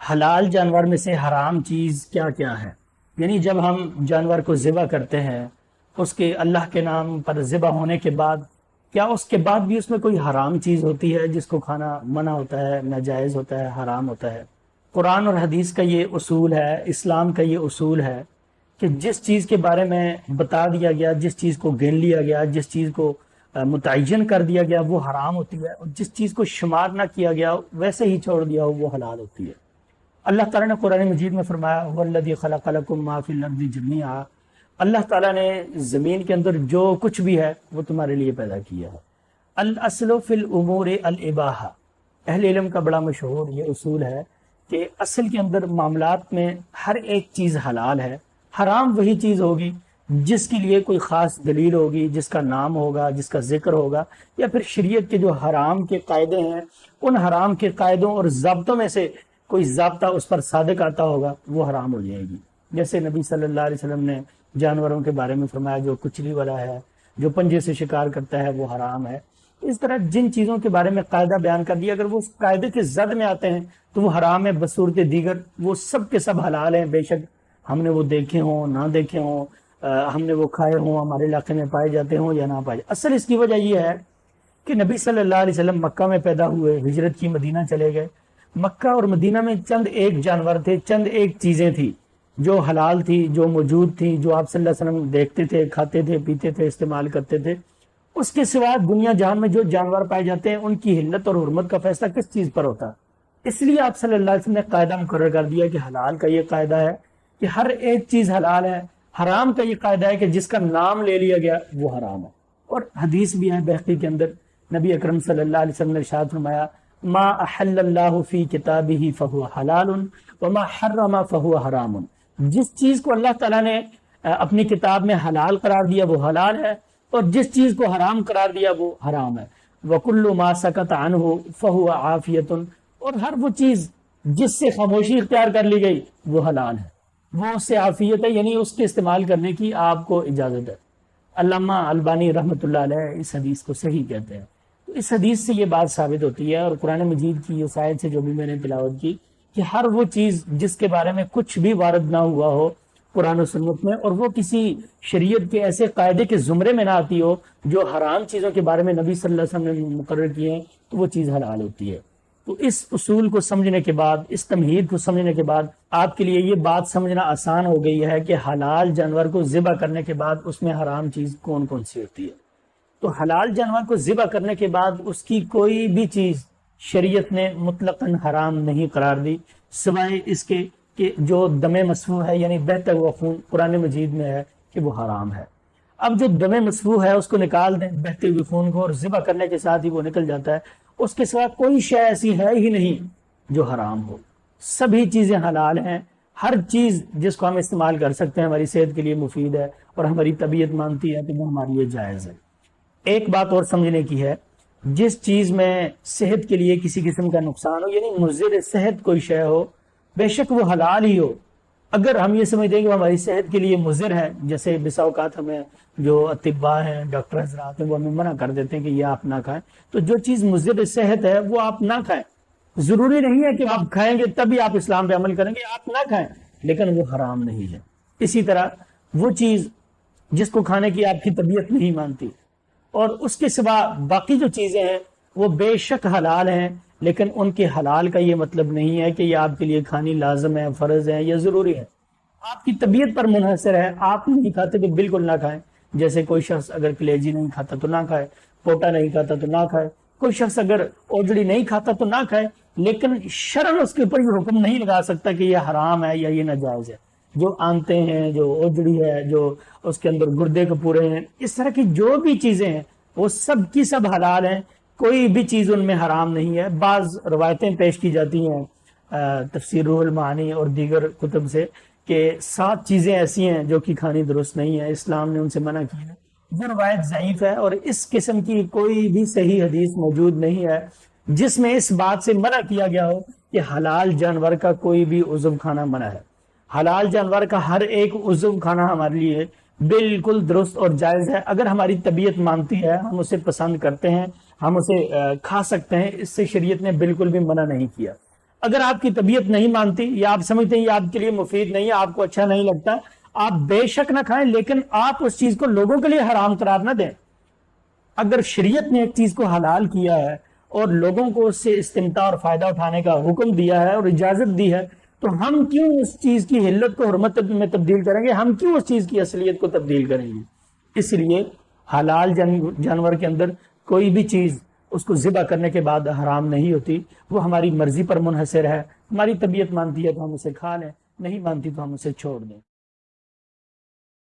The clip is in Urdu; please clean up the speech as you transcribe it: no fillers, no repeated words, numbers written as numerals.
حلال جانور میں سے حرام چیز کیا کیا ہے؟ یعنی جب ہم جانور کو ذبح کرتے ہیں اس کے اللہ کے نام پر ذبح ہونے کے بعد کیا اس کے بعد بھی اس میں کوئی حرام چیز ہوتی ہے جس کو کھانا منع ہوتا ہے، ناجائز ہوتا ہے، حرام ہوتا ہے؟ قرآن اور حدیث کا یہ اصول ہے، اسلام کا یہ اصول ہے کہ جس چیز کے بارے میں بتا دیا گیا، جس چیز کو گن لیا گیا، جس چیز کو متعین کر دیا گیا وہ حرام ہوتی ہے، اور جس چیز کو شمار نہ کیا گیا ویسے ہی چھوڑ دیا ہو وہ حلال ہوتی ہے۔ اللہ تعالیٰ نے قرآن مجید میں فرمایا وَالَّذِي خَلَقَ لَكُم مَّا فِي الْأَرْضِ جَمِيعًا، اللہ تعالیٰ نے زمین کے اندر جو کچھ بھی ہے وہ تمہارے لیے پیدا کیا ہے۔ الْأَصْلُ فِي الْأُمُورِ الْإِبَاحَةُ، اہل علم کا بڑا مشہور یہ اصول ہے کہ اصل کے اندر معاملات میں ہر ایک چیز حلال ہے، حرام وہی چیز ہوگی جس کے لیے کوئی خاص دلیل ہوگی، جس کا نام ہوگا، جس کا ذکر ہوگا، یا پھر شریعت کے جو حرام کے قاعدے ہیں ان حرام کے قاعدوں اور ضابطوں میں سے کوئی ضابطہ اس پر صادق آتا ہوگا وہ حرام ہو جائے گی۔ جیسے نبی صلی اللہ علیہ وسلم نے جانوروں کے بارے میں فرمایا جو کچلی والا ہے، جو پنجے سے شکار کرتا ہے وہ حرام ہے۔ اس طرح جن چیزوں کے بارے میں قاعدہ بیان کر دیا اگر وہ اس قاعدے کے زد میں آتے ہیں تو وہ حرام ہے، بصورت دیگر وہ سب کے سب حلال ہیں، بے شک ہم نے وہ دیکھے ہوں نہ دیکھے ہوں، ہم نے وہ کھائے ہوں، ہمارے علاقے میں پائے جاتے ہوں یا نہ پائے جاتے۔ اصل اس کی وجہ یہ ہے کہ نبی صلی اللہ علیہ وسلم مکہ میں پیدا ہوئے، ہجرت کی، مدینہ چلے گئے۔ مکہ اور مدینہ میں چند ایک جانور تھے، چند ایک چیزیں تھیں جو حلال تھی، جو موجود تھیں، جو آپ صلی اللہ علیہ وسلم دیکھتے تھے، کھاتے تھے، پیتے تھے، استعمال کرتے تھے۔ اس کے سوا دنیا جہان میں جو جانور پائے جاتے ہیں ان کی حلت اور حرمت کا فیصلہ کس چیز پر ہوتا ہے؟ اس لیے آپ صلی اللہ علیہ وسلم نے قاعدہ مقرر کر دیا کہ حلال کا یہ قاعدہ ہے کہ ہر ایک چیز حلال ہے، حرام کا یہ قاعدہ ہے کہ جس کا نام لے لیا گیا وہ حرام ہے۔ اور حدیث بھی ہے بہقی کے اندر، نبی اکرم صلی اللہ علیہ وسلم نے ارشاد فرمایا ما احل اللہ فی کتابہ فہو حلال وما حرم فہو حرام، جس چیز کو اللہ تعالیٰ نے اپنی کتاب میں حلال قرار دیا وہ حلال ہے، اور جس چیز کو حرام قرار دیا وہ حرام ہے۔ وَكُلُّ مَا سَكَتَ عَنْهُ فَهُوَ عَافِيَةٌ، اور ہر وہ چیز جس سے خاموشی اختیار کر لی گئی وہ حلال ہے، وہ اس سے عافیت ہے، یعنی اس کے استعمال کرنے کی آپ کو اجازت ہے۔ علامہ البانی رحمۃ اللہ علیہ اس حدیث کو صحیح کہتے ہیں۔ تو اس حدیث سے یہ بات ثابت ہوتی ہے، اور قرآن مجید کی اس آیت سے جو بھی میں نے تلاوت کی، کہ ہر وہ چیز جس کے بارے میں کچھ بھی وارد نہ ہوا ہو قرآن و سنت میں، اور وہ کسی شریعت کے ایسے قاعدے کے زمرے میں نہ آتی ہو جو حرام چیزوں کے بارے میں نبی صلی اللہ علیہ وسلم نے مقرر کیے ہیں، تو وہ چیز حلال ہوتی ہے۔ تو اس اصول کو سمجھنے کے بعد، اس تمہید کو سمجھنے کے بعد آپ کے لیے یہ بات سمجھنا آسان ہو گئی ہے کہ حلال جانور کو ذبح کرنے کے بعد اس میں حرام چیز کون کون سی ہوتی ہے۔ تو حلال جانور کو ذبح کرنے کے بعد اس کی کوئی بھی چیز شریعت نے مطلقاً حرام نہیں قرار دی، سوائے اس کے کہ جو دم مسفوح ہے، یعنی بہتا ہوا خون، قرآن مجید میں ہے کہ وہ حرام ہے۔ اب جو دم مسفوح ہے اس کو نکال دیں، بہتے ہوئے خون کو، اور ذبح کرنے کے ساتھ ہی وہ نکل جاتا ہے، اس کے سوا کوئی شے ایسی ہے ہی نہیں جو حرام ہو۔ سبھی چیزیں حلال ہیں، ہر چیز جس کو ہم استعمال کر سکتے ہیں، ہماری صحت کے لیے مفید ہے اور ہماری طبیعت مانتی ہے تو وہ ہمارے لیے جائز ہے۔ ایک بات اور سمجھنے کی ہے، جس چیز میں صحت کے لیے کسی قسم کا نقصان ہو، یعنی مضر صحت کوئی شے ہو، بے شک وہ حلال ہی ہو۔ اگر ہم یہ سمجھتے ہیں کہ وہ ہماری صحت کے لیے مضر ہے، جیسے بسا اوقات ہمیں جو اطباء ہیں، ڈاکٹر حضرات ہیں، وہ ہمیں منع کر دیتے ہیں کہ یہ آپ نہ کھائیں، تو جو چیز مضر صحت ہے وہ آپ نہ کھائیں۔ ضروری نہیں ہے کہ آپ کھائیں گے تبھی آپ اسلام پہ عمل کریں گے، آپ نہ کھائیں، لیکن وہ حرام نہیں ہے۔ اسی طرح وہ چیز جس کو کھانے کی آپ کی طبیعت نہیں مانتی، اور اس کے سوا باقی جو چیزیں ہیں وہ بے شک حلال ہیں، لیکن ان کے حلال کا یہ مطلب نہیں ہے کہ یہ آپ کے لیے کھانی لازم ہے، فرض ہے یا ضروری ہے۔ آپ کی طبیعت پر منحصر ہے، آپ نہیں کھاتے تو بالکل نہ کھائیں۔ جیسے کوئی شخص اگر کلیجی نہیں کھاتا تو نہ کھائے، پوٹا نہیں کھاتا تو نہ کھائے، کوئی شخص اگر اوجڑی نہیں کھاتا تو نہ کھائے، لیکن شرعاً اس کے اوپر یہ حکم نہیں لگا سکتا کہ یہ حرام ہے یا یہ ناجائز ہے۔ جو آنتے ہیں، جو اوجڑی ہے، جو اس کے اندر گردے کپورے ہیں، اس طرح کی جو بھی چیزیں ہیں وہ سب کی سب حلال ہیں، کوئی بھی چیز ان میں حرام نہیں ہے۔ بعض روایتیں پیش کی جاتی ہیں تفسیر روح المعانی اور دیگر کتب سے کہ 7 چیزیں ایسی ہیں جو کہ کھانی درست نہیں ہے، اسلام نے ان سے منع کی ہے۔ وہ روایت ضعیف ہے، اور اس قسم کی کوئی بھی صحیح حدیث موجود نہیں ہے جس میں اس بات سے منع کیا گیا ہو کہ حلال جانور کا کوئی بھی عضو کھانا منع ہے۔ حلال جانور کا ہر ایک عضو کھانا ہمارے لیے بالکل درست اور جائز ہے۔ اگر ہماری طبیعت مانتی ہے، ہم اسے پسند کرتے ہیں، ہم اسے کھا سکتے ہیں، اس سے شریعت نے بالکل بھی منع نہیں کیا۔ اگر آپ کی طبیعت نہیں مانتی یا آپ سمجھتے ہیں یہ آپ کے لیے مفید نہیں ہے، آپ کو اچھا نہیں لگتا، آپ بے شک نہ کھائیں، لیکن آپ اس چیز کو لوگوں کے لیے حرام قرار نہ دیں۔ اگر شریعت نے ایک چیز کو حلال کیا ہے اور لوگوں کو اس سے استمتاع اور فائدہ اٹھانے کا حکم دیا ہے اور اجازت دی ہے، تو ہم کیوں اس چیز کی حلت کو حرمت میں تبدیل کریں گے؟ ہم کیوں اس چیز کی اصلیت کو تبدیل کریں گے؟ اس لیے حلال جانور کے اندر کوئی بھی چیز اس کو ذبح کرنے کے بعد حرام نہیں ہوتی، وہ ہماری مرضی پر منحصر ہے۔ ہماری طبیعت مانتی ہے تو ہم اسے کھا لیں، نہیں مانتی تو ہم اسے چھوڑ دیں۔